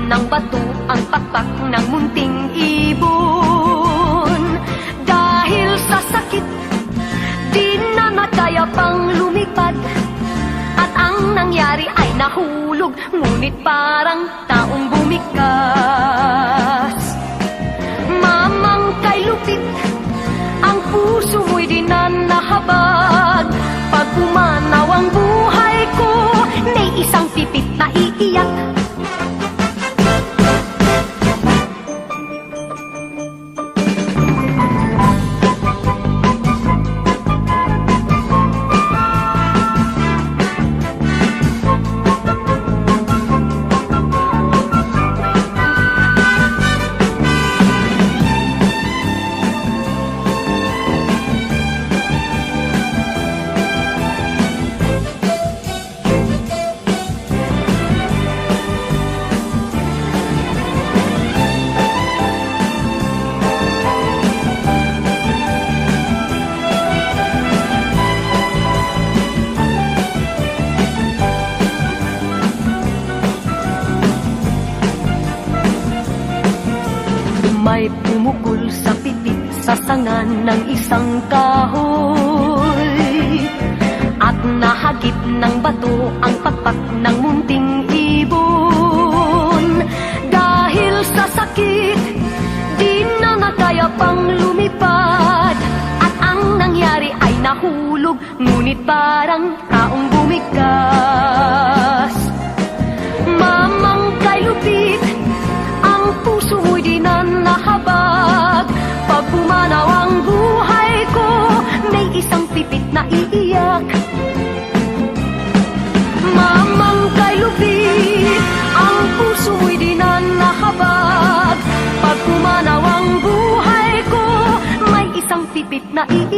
ng bato ang pakpak ng munting ibon. Dahil sa sakit, di na nakaya pang lumipad, at ang nangyari ay nahulog, ngunit parang taong bumikas. Mamang kay lupit, ang puso mo'y di na nahabag. Pag pumanaw ang buhay ko, may isang pipit na iiyak. May pumukul sa pipit sa sangan ng isang kahoy, at nahagip ng bato ang pakpak ng munting ibon. Dahil sa sakit, di na nakaya pang lumipad, at ang nangyari ay nahulog, ngunit parang taong bumikas. Mamang kay lupit, ang puso mo'y di na nahabag. Pag pumanaw ang buhay ko, may isang pipit na iiyak. Mamang kay lupit, ang puso mo'y di na nahabag. Pag pumanaw ang buhay ko, may isang pipit na iiyak.